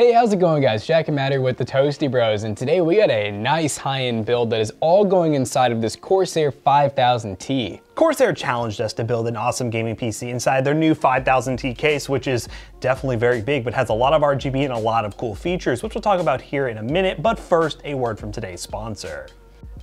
Hey, how's it going guys? Jack and Matt here with the Toasty Bros, and today we got a nice high-end build that is all going inside of this Corsair 5000T. Corsair challenged us to build an awesome gaming PC inside their new 5000T case, which is definitely very big, but has a lot of RGB and a lot of cool features, which we'll talk about here in a minute. But first, a word from today's sponsor.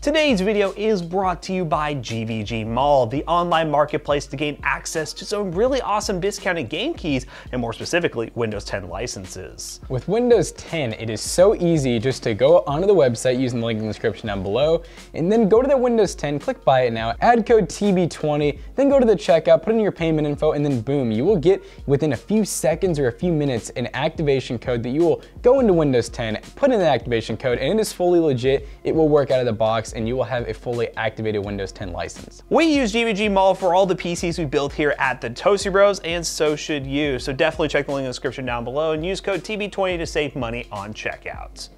Today's video is brought to you by GVG Mall, the online marketplace to gain access to some really awesome discounted game keys, and more specifically, Windows 10 licenses. With Windows 10, it is so easy just to go onto the website using the link in the description down below, and then go to the Windows 10, click Buy It Now, add code TB20, then go to the checkout, put in your payment info, and then boom, you will get within a few seconds or a few minutes an activation code that you will go into Windows 10, put in the activation code, and it is fully legit. It will work out of the box, and you will have a fully activated Windows 10 license. We use GVG Mall for all the PCs we build here at the Toasty Bros, and so should you. So definitely check the link in the description down below and use code TB20 to save money on checkout.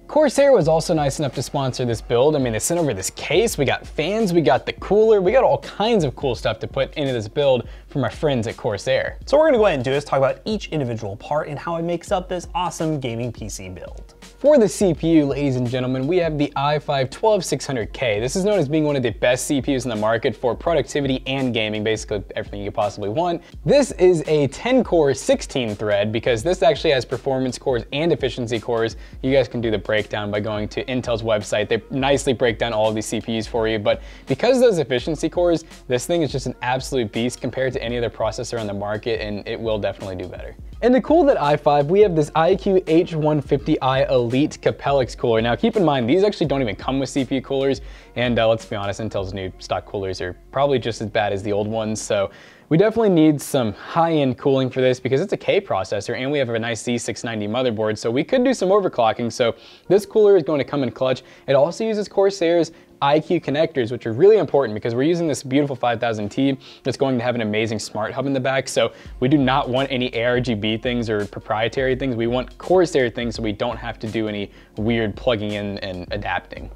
Corsair was also nice enough to sponsor this build. I mean, they sent over this case, we got fans, we got the cooler, we got all kinds of cool stuff to put into this build from our friends at Corsair. So what we're gonna go ahead and do is talk about each individual part and how it makes up this awesome gaming PC build. For the CPU, ladies and gentlemen, we have the i5-12600K. This is known as being one of the best CPUs in the market for productivity and gaming, basically everything you could possibly want. This is a 10-core, 16-thread, because this actually has performance cores and efficiency cores. You guys can do the breakdown by going to Intel's website. They nicely break down all of these CPUs for you, but because of those efficiency cores, this thing is just an absolute beast compared to any other processor on the market, and it will definitely do better. And to cool that i5, we have this iQOO H150i Elite Capellix cooler. Now keep in mind, these actually don't even come with CPU coolers, and let's be honest, Intel's new stock coolers are probably just as bad as the old ones, so we definitely need some high-end cooling for this because it's a K processor and we have a nice Z690 motherboard, so we could do some overclocking, so this cooler is going to come in clutch. It also uses Corsair's iQOO connectors, which are really important because we're using this beautiful 5000T that's going to have an amazing smart hub in the back, so we do not want any ARGB things or proprietary things. We want Corsair things so we don't have to do any weird plugging in and adapting.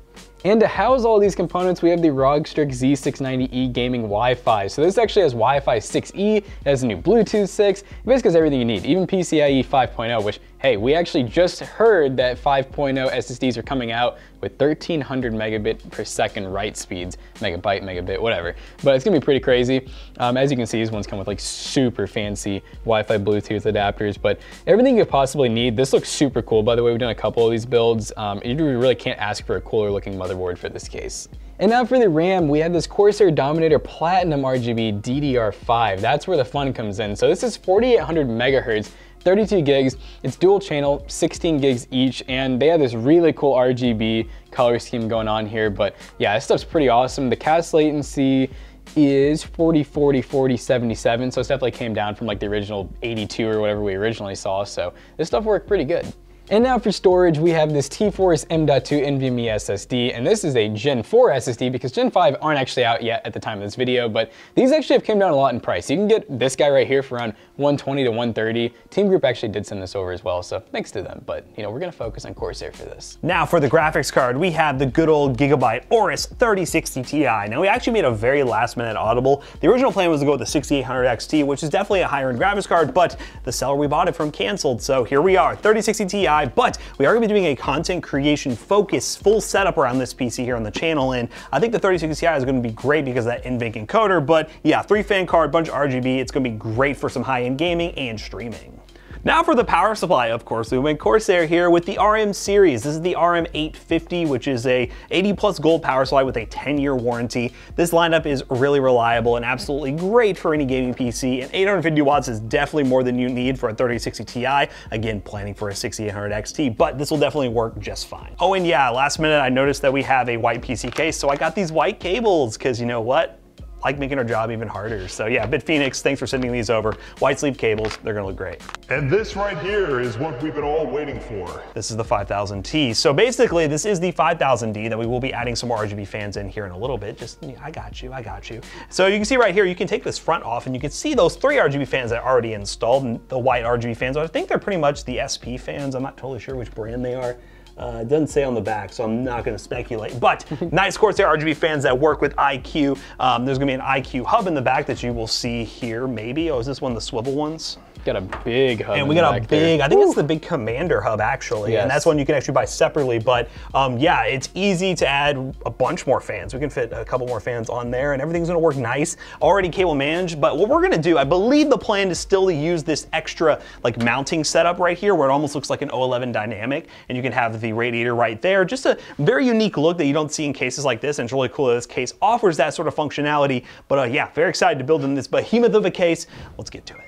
And to house all these components, we have the ROG Strix Z690E Gaming Wi-Fi. So this actually has Wi-Fi 6E, it has a new Bluetooth 6, it basically has everything you need, even PCIe 5.0, which, hey, we actually just heard that 5.0 SSDs are coming out with 1300 megabit per second write speeds, megabyte, megabit, whatever. But it's gonna be pretty crazy. As you can see, these ones come with like super fancy Wi-Fi Bluetooth adapters, but everything you could possibly need. This looks super cool, by the way. We've done a couple of these builds. You really can't ask for a cooler looking motherboard for this case. And now for the RAM, we have this Corsair Dominator Platinum RGB DDR5. That's where the fun comes in. So this is 4800 megahertz, 32 gigs, it's dual channel, 16 gigs each, and they have this really cool RGB color scheme going on here, but yeah, this stuff's pretty awesome. The cast latency is 40, 40, 40, 77, so it's definitely came down from like the original 82 or whatever we originally saw, so this stuff worked pretty good. And now for storage, we have this T-Force M.2 NVMe SSD, and this is a Gen 4 SSD because Gen 5 aren't actually out yet at the time of this video, but these actually have came down a lot in price. You can get this guy right here for around 120 to 130. Team Group actually did send this over as well, so thanks to them, but you know, we're gonna focus on Corsair for this. Now for the graphics card, we have the good old Gigabyte Aorus 3060 Ti. Now we actually made a very last minute audible. The original plan was to go with the 6800 XT, which is definitely a higher end graphics card, but the seller we bought it from canceled, so here we are, 3060 Ti. But we are going to be doing a content creation focus full setup around this PC here on the channel, and I think the 3060 Ti is going to be great because of that NVENC encoder, but yeah, 3-fan card, bunch of RGB, it's going to be great for some high-end gaming and streaming. Now for the power supply, of course, we went Corsair here with the RM series. This is the RM850, which is a 80+ gold power supply with a 10-year warranty. This lineup is really reliable and absolutely great for any gaming PC, and 850 watts is definitely more than you need for a 3060 Ti. Again, planning for a 6800 XT, but this will definitely work just fine. Oh, and yeah, last minute I noticed that we have a white PC case, so I got these white cables, because you know what? Like making our job even harder. So yeah, BitPhoenix, thanks for sending these over. White sleeve cables, they're gonna look great. And this right here is what we've been all waiting for. This is the 5000T. So basically, this is the 5000D that we will be adding some more RGB fans in here in a little bit. Just, I got you. So you can see right here, you can take this front off and you can see those 3 RGB fans that are already installed, and the white RGB fans. I think they're pretty much the SP fans. I'm not totally sure which brand they are. It doesn't say on the back, so I'm not going to speculate. But nice Corsair RGB fans that work with iQOO. There's going to be an iQOO hub in the back that you will see here, maybe. Oh, is this one of the swivel ones? Got a big hub. And we got a big, I think it's the big Commander hub actually, yes. and that's one you can actually buy separately, but yeah, it's easy to add a bunch more fans. We can fit a couple more fans on there and everything's gonna work nice. Already cable managed, but what we're gonna do, I believe the plan is still to use this extra like mounting setup right here where it almost looks like an 011 dynamic, and you can have the radiator right there. Just a very unique look that you don't see in cases like this, and it's really cool that this case offers that sort of functionality. But yeah, very excited to build in this behemoth of a case. Let's get to it.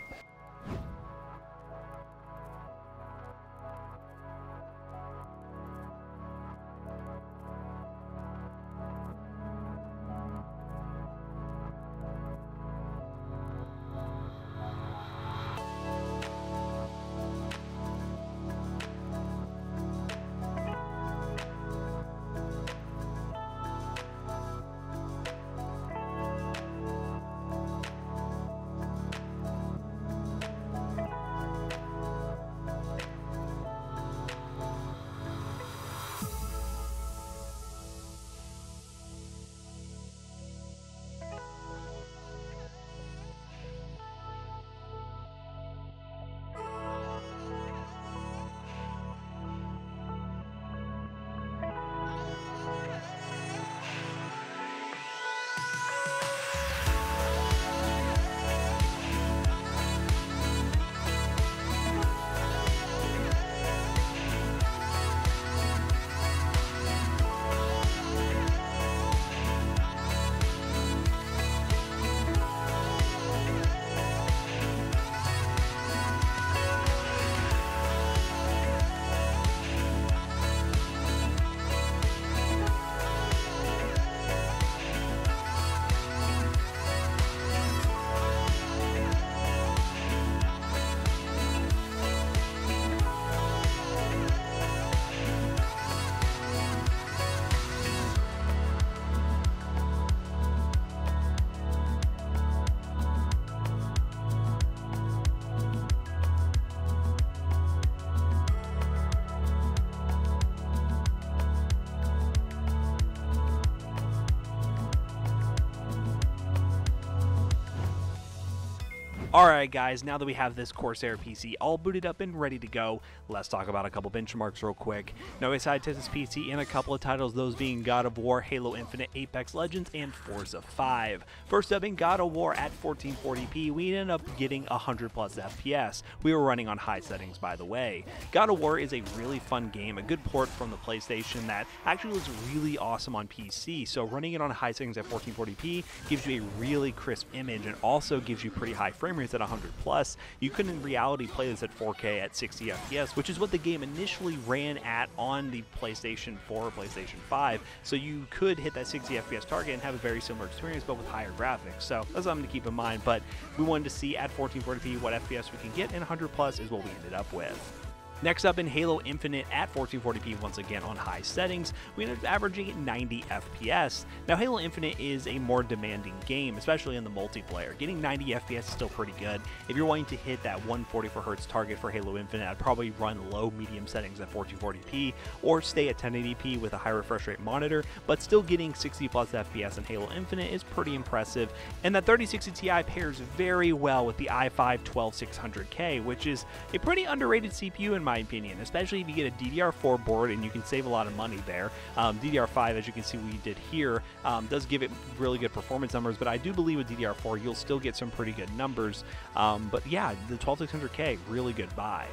Alright guys, now that we have this Corsair PC all booted up and ready to go, let's talk about a couple benchmarks real quick. Now we decided to test this PC in a couple of titles, those being God of War, Halo Infinite, Apex Legends, and Forza 5. First up in God of War at 1440p, we ended up getting 100 plus FPS. We were running on high settings by the way. God of War is a really fun game, a good port from the PlayStation that actually looks really awesome on PC, so running it on high settings at 1440p gives you a really crisp image and also gives you pretty high frame rates at 100 plus. You could in reality play this at 4K at 60 FPS, which is what the game initially ran at on the PlayStation 4 or PlayStation 5, so you could hit that 60 FPS target and have a very similar experience but with higher graphics. So that's something to keep in mind, but we wanted to see at 1440p what FPS we can get, and 100 plus is what we ended up with. Next up in Halo Infinite at 1440p, once again on high settings, we ended up averaging at 90 FPS. Now Halo Infinite is a more demanding game, especially in the multiplayer. Getting 90 FPS is still pretty good. If you're wanting to hit that 144Hz target for Halo Infinite, I'd probably run low medium settings at 1440p or stay at 1080p with a high refresh rate monitor, but still getting 60 plus FPS in Halo Infinite is pretty impressive. And that 3060 Ti pairs very well with the i5-12600K, which is a pretty underrated CPU in my opinion, especially if you get a DDR4 board and you can save a lot of money there. DDR5, as you can see we did here, does give it really good performance numbers, but I do believe with DDR4 you'll still get some pretty good numbers. But yeah, the 12600K, really good buy.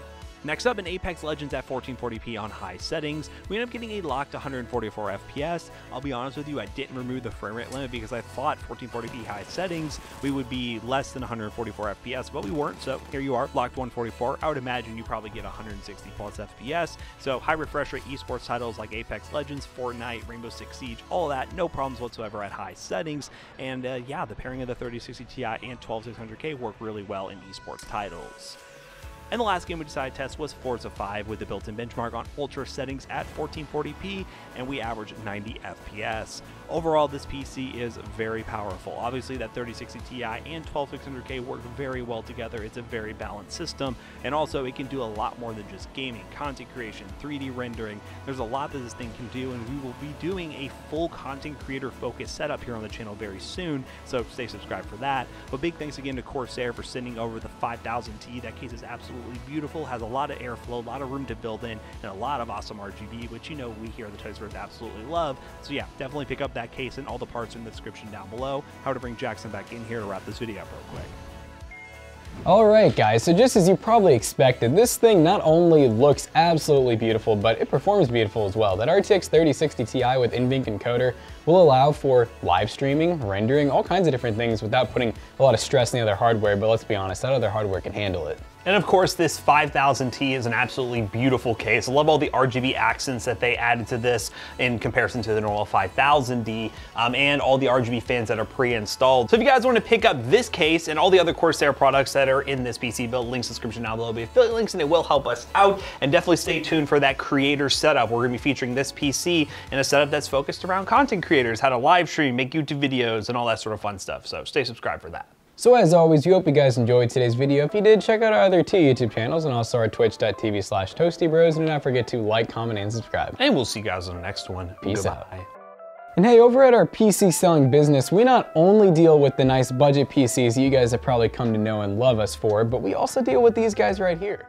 Next up in Apex Legends at 1440p on high settings, we ended up getting a locked 144 FPS. I'll be honest with you, I didn't remove the frame rate limit because I thought 1440p high settings we would be less than 144 FPS, but we weren't, so here you are, locked 144. I would imagine you probably get 160 plus FPS, so high refresh rate esports titles like Apex Legends, Fortnite, Rainbow Six Siege, all of that, no problems whatsoever at high settings, and yeah, the pairing of the 3060 Ti and 12600K work really well in esports titles. And the last game we decided to test was Forza 5 with the built-in benchmark on ultra settings at 1440p, and we averaged 90 FPS. overall, this PC is very powerful. Obviously, that 3060 Ti and 12600K work very well together. It's a very balanced system, and also it can do a lot more than just gaming, content creation, 3D rendering. There's a lot that this thing can do, and we will be doing a full content creator focused setup here on the channel very soon, so stay subscribed for that. But big thanks again to Corsair for sending over the 5000T. That case is absolutely beautiful, has a lot of airflow, a lot of room to build in, and a lot of awesome RGB, which you know we here at the Toasters absolutely love. So yeah, definitely pick up that case, and all the parts are in the description down below. How to bring Jackson back in here to wrap this video up real quick. Alright guys, so just as you probably expected, this thing not only looks absolutely beautiful, but it performs beautiful as well. That RTX 3060 Ti with NVENC encoder will allow for live streaming, rendering, all kinds of different things without putting a lot of stress in the other hardware, but let's be honest, that other hardware can handle it. And of course, this 5000T is an absolutely beautiful case. I love all the RGB accents that they added to this in comparison to the normal 5000D, and all the RGB fans that are pre-installed. So if you guys want to pick up this case and all the other Corsair products that are in this PC build, links in the description down below will be affiliate links, and it will help us out. And definitely stay tuned for that creator setup. We're going to be featuring this PC in a setup that's focused around content creators, how to live stream, make YouTube videos, and all that sort of fun stuff. So stay subscribed for that. So as always, we hope you guys enjoyed today's video. If you did, check out our other two YouTube channels and also our twitch.tv/toastybros. And do not forget to like, comment, and subscribe. And we'll see you guys on the next one. Peace Goodbye. out. And hey, over at our PC selling business, we not only deal with the nice budget PCs you guys have probably come to know and love us for, but we also deal with these guys right here.